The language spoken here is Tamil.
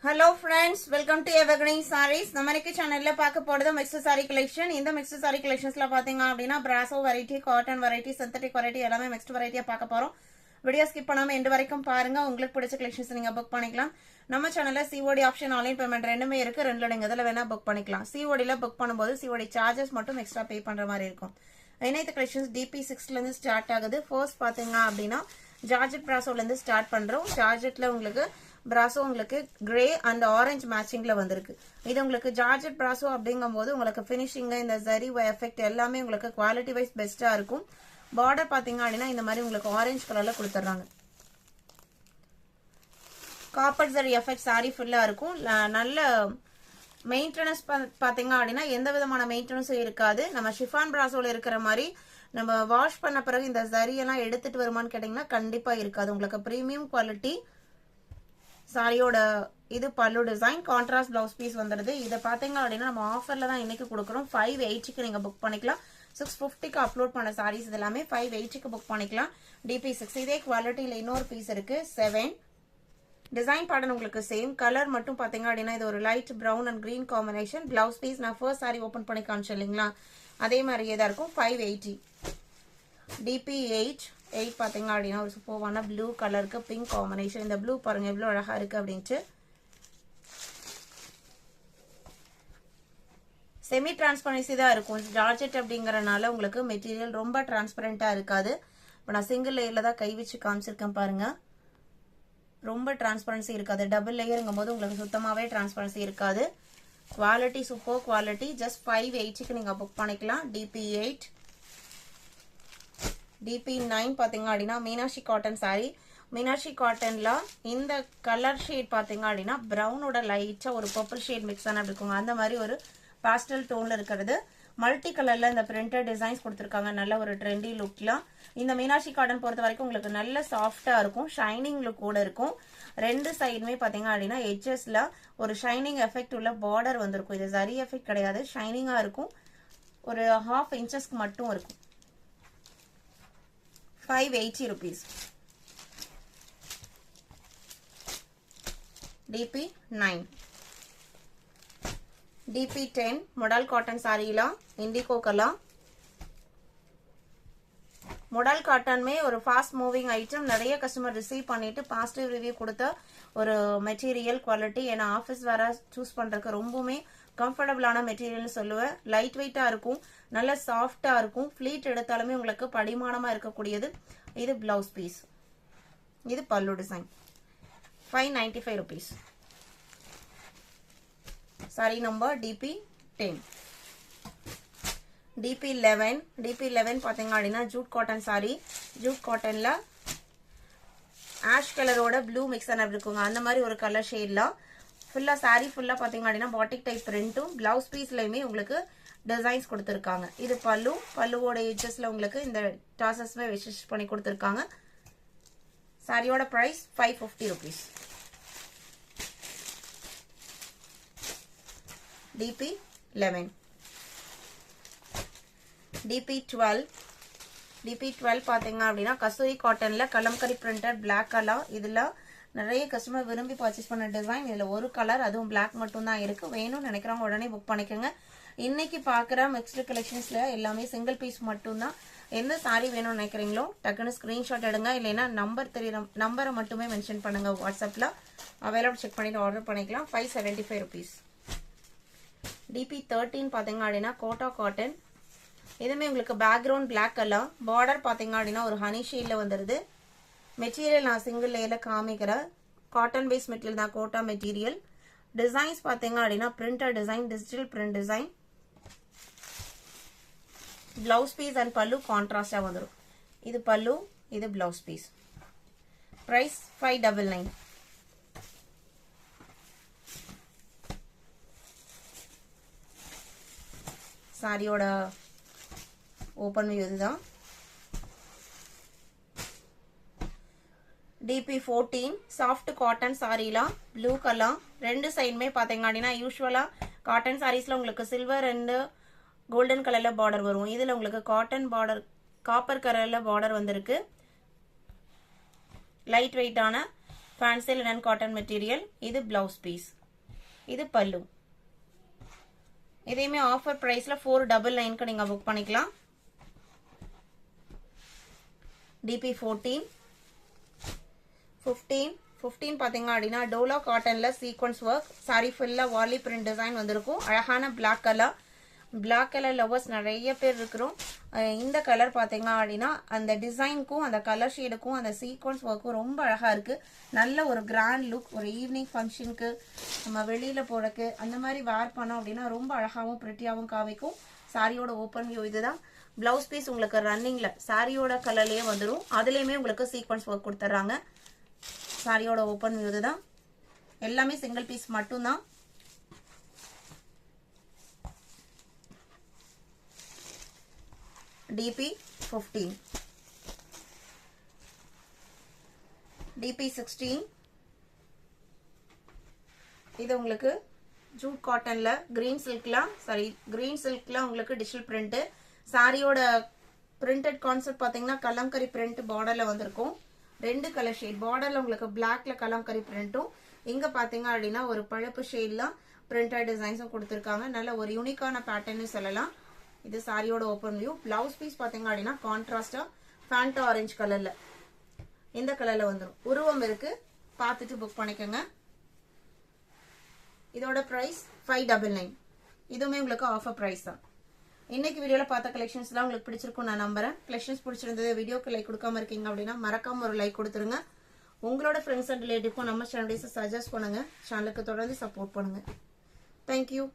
Hello friends, welcome to Evergreen Sarees. நம்ம இன்னைக்கு சேனல்ல பார்க்க போறது mixed saree collection. இந்த mixed saree collectionsல பாத்தீங்க அப்படினா brasso variety, cotton variety, synthetic variety எல்லாமே mixed variety பார்க்க போறோம். வீடியோ ஸ்கிப் பண்ணாம எண்ட் வரைக்கும் பாருங்க. உங்களுக்கு பிடிச்ச collections நீங்க book பண்ணிக்கலாம். நம்ம சேனல்ல COD ஆப்ஷன் ஆன்லைன் பேமெண்ட் ரெண்டுமே இருக்கு. ரெண்டுல நீங்க எதுல வேணா book பண்ணிக்கலாம். COD ல book பண்ணும்போது COD charges மட்டும் எக்ஸ்ட்ரா பே பண்ற மாதிரி இருக்கும். இன்னைக்கு collections DP6 ல இருந்து ஸ்டார்ட் ஆகுது. ஃபர்ஸ்ட் பாத்தீங்க அப்படினா ஜார்ஜெட் brasso ல இருந்து ஸ்டார்ட் பண்றோம். ஜார்ஜெட்ல உங்களுக்கு brasso உங்களுக்கு கிரே அண்ட் ஆரஞ்சு மேட்சிங்ல வந்திருக்கு. இது உங்களுக்கு ஜார்ஜெட் brasso அப்படிங்கும்போது உங்களுக்கு ஃபினிஷிங் இந்த ஜரி எஃபெக்ட் எல்லாமே உங்களுக்கு குவாலிட்டி வைஸ் பெஸ்டா இருக்கும். பார்டர் பாத்தீங்க அப்படின்னா இந்த மாதிரி உங்களுக்கு ஆரஞ்சு கலர்ல கொடுத்துறாங்க. காப்பர் ஜரி எஃபெக்ட் சாரி ஃபுல்லா இருக்கும். நல்ல மெயின்டெனன்ஸ் பாத்தீங்க அப்படின்னா எந்த விதமான மெயின்டெனன்ஸும் இருக்காது. நம்ம ஷிஃபான் brassோல இருக்கிற மாதிரி நம்ம வாஷ் பண்ண பிறகு இந்த ஜரி எல்லாம் எடுத்துட்டு வருமான்னு கேட்டீங்கன்னா கண்டிப்பா இருக்காது. உங்களுக்கு பிரீமியம் குவாலிட்டி சாரியோட இது பல்லு டிசைன் கான்ட்ராஸ்ட் பிளவுஸ் பீஸ் வந்துருது. இதை பாத்தீங்க அப்படின்னா நம்ம ஆஃபர்ல தான் இன்னைக்கு கொடுக்குறோம். 580க்கு நீங்க புக் பண்ணிக்கலாம். 650க்கு அப்லோட் பண்ண சாரீஸ் இது எல்லாமே 580க்கு புக் பண்ணிக்கலாம். DP6 இதே குவாலிட்டியில இன்னொரு பீஸ் இருக்கு 7. டிசைன் பேட்டர்ன் உங்களுக்கு சேம். கலர் மட்டும் பாத்தீங்க அப்படின்னா இது ஒரு light brown and green combination. Blouse piece நான் ஃபர்ஸ்ட் சாரி ஓபன் பண்ணி காமிச்சேன் இல்லைங்களா, அதே மாதிரியே தான் இருக்கும். 580. DP8 பாத்தீங்க அப்படின்னா ஒரு சூப்பரான ப்ளூ கலருக்கு பிங்க் காம்பினேஷன். இந்த ப்ளூ பாருங்க எவ்வளவு அழகா இருக்கு அப்படின்ட்டு. செமி டிரான்ஸ்பரன்சி தான் இருக்கும். ஜார்ஜெட் அப்படிங்கறனால உங்களுக்கு மெட்டீரியல் ரொம்ப டிரான்ஸ்பரண்டா இருக்காது. இப்போ நான் சிங்கிள் லேயர்ல தான் கை வச்சு காமிச்சிருக்கேன் பாருங்க. ரொம்ப டிரான்ஸ்பரன்சி இருக்காது. டபுள் லேயருங்கும் போது உங்களுக்கு சுத்தமாவே டிரான்ஸ்பரன்சி இருக்காது. Quality super quality. ஜஸ்ட் 580க்கு நீங்க புக் பண்ணிக்கலாம். DP8 DP9 பாத்தீங்க அப்படின்னா மீனாட்சி காட்டன் சாரி. மீனாட்சி காட்டன்ல இந்த கலர் ஷேட் பாத்தீங்க அப்படின்னா பிரவுனோட லைட்டா ஒரு பர்பிள் ஷேட் மிக்ஸ் ஆன இருக்குங்க. அந்த மாதிரி ஒரு பாஸ்டல் டோன்ல இருக்கிறது. மல்டி கலர்ல இந்த பிரிண்டட் டிசைன்ஸ் கொடுத்துருக்காங்க. நல்ல ஒரு ட்ரெண்டி லுக்ல. இந்த மீனாட்சி காட்டன் பொறுத்த வரைக்கும் உங்களுக்கு நல்ல சாஃப்டா இருக்கும். ஷைனிங் லுக் கூட இருக்கும். ரெண்டு சைடுமே பாத்தீங்க அப்படின்னா எட்ஜஸ்ல ஒரு ஷைனிங் எஃபெக்ட் உள்ள பார்டர் வந்திருக்கும். இது ஜரி எஃபெக்ட் கிடையாது, ஷைனிங்கா இருக்கும். ஒரு 1/2 இன்ச்சஸ்க்கு மட்டும் இருக்கும். 580 rupees. DP9 DP10 modal cotton saree indigo color. modal cotton में ஒரு fast moving item நிறைய கஸ்டமர் ரிசீவ் பண்ணிட்டு பாசிட்டிவ் ரிவ்யூ கொடுத்த ஒரு மெட்டீரியல் குவாலிட்டி. ஏன்னா ஆஃபீஸ் வேற சூஸ் பண்றதுக்கு ரொம்பவுமே கம்ஃபர்டபுளான மெட்டீரியல் சொல்லுவேன். லைட் வெயிட்டா இருக்கும், நல்ல சாஃப்டா இருக்கும். ஃபிளீட் எடுத்தாலுமே உங்களுக்கு படிமானமா இருக்கக்கூடியது. இது பிளவுஸ் பீஸ், இது பல்லு design. 595 rupees. Sorry number DP10. DP11 பாத்தீங்க அப்படின்னா ஜூட் காட்டன் சாரி. ஜூட் காட்டன்ல ஆஷ் கலரோட ப்ளூ மிக்ஸ் ஆன இருக்குங்க. அந்த மாதிரி ஒரு கலர் ஷேட்ல ஃபுல்லா சாரி ஃபுல்லா பாத்தீங்க அப்படின்னா பாட்டிக் டைப் பிரிண்டும் பிளவுஸ் பீஸ்லயுமே உங்களுக்கு டிசைன்ஸ் கொடுத்துருக்காங்க. இது பல்லு. பல்லுவோட எட்ஜஸ்ல உங்களுக்கு இந்த டாசஸ்மே வச்சு பண்ணி கொடுத்துருக்காங்க. சாரியோட பிரைஸ் 550 rupees. DP11 DP12 பாத்தீங்க அப்படின்னா கசூரி காட்டன்ல கலம்கரி பிரிண்டட் பிளாக் கலர். இதுல நிறைய கஸ்டமர் விரும்பி பர்ச்சேஸ் பண்ண டிசைன். இதுல ஒரு கலர், அதுவும் பிளாக் மட்டும் தான் இருக்கு. வேணும்னு நினைக்கிறவங்க உடனே புக் பண்ணிக்கோங்க. இன்னைக்கு பாக்குற மிக்ஸ்டு கலெக்ஷன்ஸ்ல எல்லாமே சிங்கிள் பீஸ் மட்டும் தான். எந்த சாரி வேணும்னு நினைக்கிறீங்களோ டக்குன்னு ஸ்கிரீன்ஷாட் எடுங்க. இல்லைன்னா நம்பரை மட்டுமே மென்ஷன் பண்ணுங்க வாட்ஸ்அப்ல. அவைலபிள் செக் பண்ணிட்டு ஆர்டர் பண்ணிக்கலாம். 575 rupees. DP13 பாத்தீங்க அப்படின்னா கோட்டா காட்டன். இதுமே உங்களுக்கு பேக்ரவுண்ட் பிளாக் கலர். பார்டர் பாத்தீங்க அப்படின்னா ஒரு ஹனி ஷேட்ல வந்துருது. மெட்டீரியல் நான் சிங்கிள் லேயர்ல காமிக்கிறேன். காட்டன் பேஸ் மெட்டீரியல் தான், கோட்டா மெட்டீரியல். டிசைன்ஸ் பாத்தீங்க அப்படின்னா printer design, digital print design. Blouse piece and pallu கான்ட்ராஸ்டா வந்துடும். இது பல்லு, இது பிளவுஸ் பீஸ். பிரைஸ் 599. சாரியோட ஓபன் வியூ இதுதான். DP14 சாஃப்ட் காட்டன் சாரில ப்ளூ கலர். ரெண்டு சைடுமே பாத்தீங்க அப்படின்னா யூஸ்வலா காட்டன் சாரீஸ்ல உங்களுக்கு சில்வர் அண்ட் கோல்டன் கலர்ல பார்டர் வரும். இதுல உங்களுக்கு காட்டன் பார்டர் காப்பர் கலர்ல பார்டர் வந்திருக்கு. லைட் வெயிட்டான ஃபேன்சி லினன் காட்டன் மெட்டீரியல். இது பிளவுஸ் பீஸ், இது பல்லு. இதையுமே ஆஃபர் பிரைஸ்ல 499க்கு நீங்க புக் பண்ணிக்கலாம். டிபி 15 பாத்தீங்க அப்படின்னா டோலா காட்டன்ல சீக்வன்ஸ் ஒர்க். சாரி ஃபுல்லா வாலி பிரிண்ட் டிசைன் வந்திருக்கும். அழகான பிளாக் கலர் லவர்ஸ் நிறைய பேர் இருக்கிறோம். இந்த கலர் பாத்தீங்க அப்படின்னா அந்த டிசைனுக்கும் அந்த கலர் ஷேடுக்கும் அந்த சீக்வன்ஸ் ஒர்க்கும் ரொம்ப அழகா இருக்கு. நல்ல ஒரு கிராண்ட் லுக். ஒரு ஈவினிங் ஃபங்க்ஷனுக்கு நம்ம வெளியில போறதுக்கு அந்த மாதிரி வேர் பண்ணோம் அப்படின்னா ரொம்ப அழகாவும் பிரிட்டியாவும் காமிக்கும். சாரியோட ஓப்பன் வியூ இதுதான். பிளவுஸ் பீஸ் உங்களுக்கு ரன்னிங்ல சாரியோட கலர்லயே வந்துடும். அதுலயுமே உங்களுக்கு சீக்வன்ஸ் ஒர்க் கொடுத்துறாங்க. சாரியோட ஓப்பன் வியூ இதுதான். எல்லாமே சிங்கிள் பீஸ் மட்டும்தான். DP 15, DP 16. இது உங்களுக்கு ஜூட் காட்டன்ல கிரீன் சில்க்ல உங்களுக்கு டிஜிட்டல் பிரிண்ட். சாரியோட பிரிண்டட் கான்செப்ட் பாத்தீங்கன்னா கலம்கரி பிரிண்ட் பார்டர்ல வந்திருக்கும். 2 கலர் ஷேட். பார்டர்ல உங்களுக்கு பிளாக்ல கலம்கரி பிரிண்ட்டும், இங்க பாத்தீங்க அப்படின்னா ஒரு பழுப்பு ஷேட்ல பிரிண்டட் டிசைன்ஸும் கொடுத்திருக்காங்க. நல்ல ஒரு யூனிக்கான பேட்டர்ன் சொல்லலாம். இது சாரியோட ஓப்பன் வியூ. பிளவுஸ் பீஸ் பாத்தீங்க அப்படின்னா கான்ட்ராஸ்டா ஃபேண்டா ஆரஞ்சு கலர்ல இந்த கலர்ல வந்துடும். உருவம் இருக்கு, பார்த்துட்டு புக் பண்ணிக்கோங்க. இதோட பிரைஸ் 599. இதுவுமே உங்களுக்கு ஆஃபர் பிரைஸ் தான். இன்னைக்கு வீடியோல பார்த்த கலெக்ஷன்ஸ்லாம் உங்களுக்கு பிடிச்சிருக்கும் நான் நம்புறேன். கலெக்ஷன்ஸ் பிடிச்சிருந்தது, வீடியோக்கு லைக் கொடுக்காம இருக்கீங்க அப்படின்னா மறக்காம ஒரு லைக் கொடுத்துருங்க. உங்களோட ஃப்ரெண்ட்ஸ் அண்ட் ரிலேட்டிவ்க்கும் நம்ம சேனல்ஸ் சஜஸ்ட் பண்ணுங்க. சேனலுக்கு தொடர்ந்து சப்போர்ட் பண்ணுங்க. தேங்க்யூ.